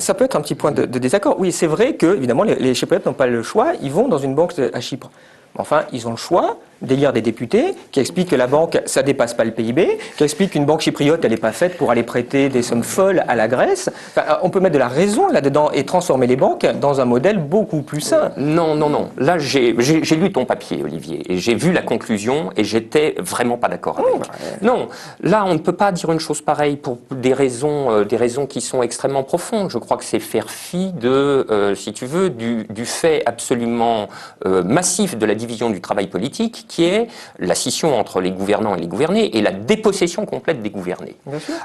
Ça peut être un petit point de désaccord. Oui, c'est vrai que, évidemment, les Chypriotes n'ont pas le choix. Ils vont dans une banque à Chypre. Enfin, ils ont le choix d'élire des députés qui expliquent que la banque, ça dépasse pas le PIB, qui expliquent qu'une banque chypriote, elle n'est pas faite pour aller prêter des sommes folles à la Grèce. Enfin, on peut mettre de la raison là-dedans et transformer les banques dans un modèle beaucoup plus sain. Non, non, non. Là, j'ai lu ton papier, Olivier, et j'ai vu la conclusion et j'étais vraiment pas d'accord avec. Non, là, on ne peut pas dire une chose pareille pour des raisons qui sont extrêmement profondes. Je crois que c'est faire fi de, si tu veux, du fait absolument massif de la division du travail politique, qui est la scission entre les gouvernants et les gouvernés et la dépossession complète des gouvernés.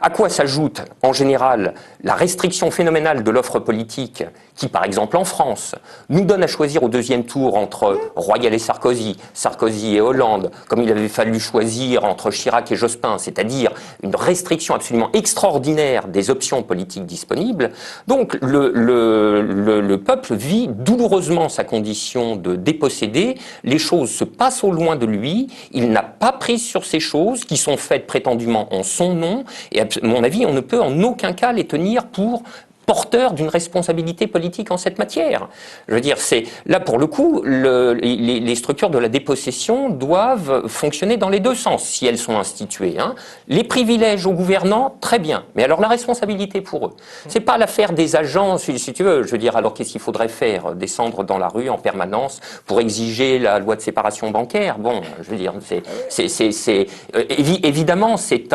À quoi s'ajoute en général la restriction phénoménale de l'offre politique qui, par exemple en France, nous donne à choisir au deuxième tour entre Royal et Sarkozy, Sarkozy et Hollande, comme il avait fallu choisir entre Chirac et Jospin, c'est-à-dire une restriction absolument extraordinaire des options politiques disponibles. Donc le peuple vit douloureusement sa condition de dépossédé, les choses se passent au loin de lui, il n'a pas prise sur ces choses qui sont faites prétendument en son nom, et à mon avis, on ne peut en aucun cas les tenir pour porteur d'une responsabilité politique en cette matière. Je veux dire, c'est là pour le coup, les structures de la dépossession doivent fonctionner dans les deux sens, si elles sont instituées. Hein. Les privilèges aux gouvernants, très bien, mais alors la responsabilité pour eux. C'est pas l'affaire des agents, si tu veux. Je veux dire, alors qu'est-ce qu'il faudrait faire? Descendre dans la rue en permanence pour exiger la loi de séparation bancaire? Bon, je veux dire, évidemment, c'est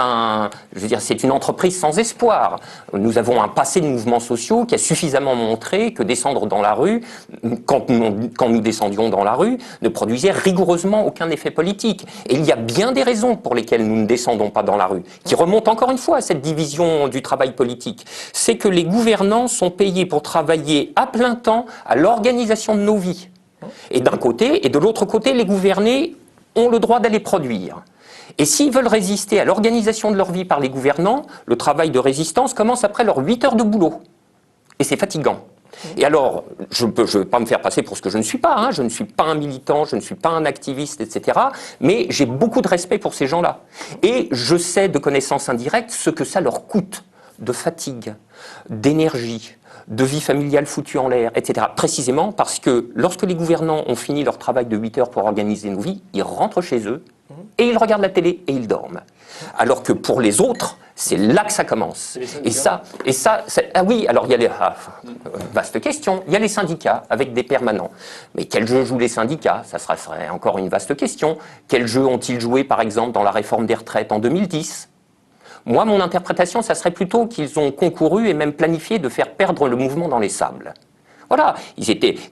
une entreprise sans espoir. Nous avons un passé de mouvements sociaux qui a suffisamment montré que descendre dans la rue, quand nous descendions dans la rue, ne produisait rigoureusement aucun effet politique. Et il y a bien des raisons pour lesquelles nous ne descendons pas dans la rue, qui remontent encore une fois à cette division du travail politique. C'est que les gouvernants sont payés pour travailler à plein temps à l'organisation de nos vies. Et d'un côté, et de l'autre côté, les gouvernés ont le droit d'aller produire. Et s'ils veulent résister à l'organisation de leur vie par les gouvernants, le travail de résistance commence après leurs 8 heures de boulot. Et c'est fatigant. Et alors, je ne veux pas me faire passer pour ce que je ne suis pas, hein. Je ne suis pas un militant, je ne suis pas un activiste, etc. Mais j'ai beaucoup de respect pour ces gens-là. Et je sais de connaissance indirecte ce que ça leur coûte de fatigue, d'énergie, de vie familiale foutue en l'air, etc. Précisément parce que lorsque les gouvernants ont fini leur travail de 8 heures pour organiser nos vies, ils rentrent chez eux et ils regardent la télé et ils dorment. Alors que pour les autres, c'est là que ça commence. Ah oui, alors il y a les... vaste question. Il y a les syndicats avec des permanents. Mais quel jeu jouent les syndicats? Ça serait encore une vaste question. Quel jeu ont-ils joué, par exemple, dans la réforme des retraites en 2010 ? Moi, mon interprétation, ça serait plutôt qu'ils ont concouru et même planifié de faire perdre le mouvement dans les sables. Voilà,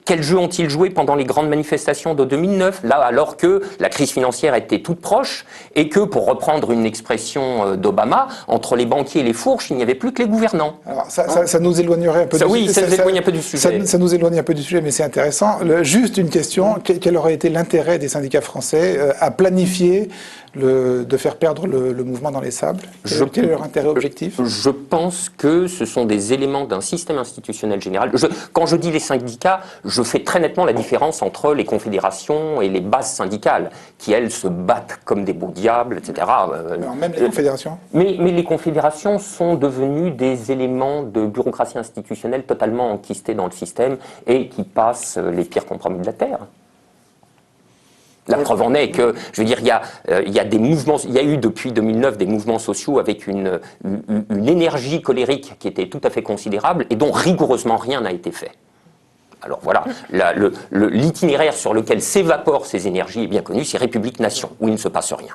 quel jeu ont-ils joué pendant les grandes manifestations de 2009, là alors que la crise financière était toute proche et que, pour reprendre une expression d'Obama, entre les banquiers et les fourches, il n'y avait plus que les gouvernants. Alors ça nous éloignerait un peu du sujet. Oui, ça nous éloigne un peu du sujet. Ça nous éloigne un peu du sujet, mais c'est intéressant. Juste une question, quel aurait été l'intérêt des syndicats français à planifier de faire perdre le mouvement dans les sables? Quel est leur intérêt objectif? Je pense que ce sont des éléments d'un système institutionnel général. Quand je dis les syndicats, je fais très nettement la différence entre les confédérations et les bases syndicales, qui, elles, se battent comme des beaux diables, etc. Alors même les confédérations? Mais les confédérations sont devenues des éléments de bureaucratie institutionnelle totalement enquistés dans le système et qui passent les pires compromis de la Terre. La preuve en est que, je veux dire, il y a des mouvements, il y a eu depuis 2009 des mouvements sociaux avec une énergie colérique qui était tout à fait considérable et dont rigoureusement rien n'a été fait. Alors voilà, l'itinéraire sur lequel s'évaporent ces énergies est bien connu, c'est République-Nation, où il ne se passe rien.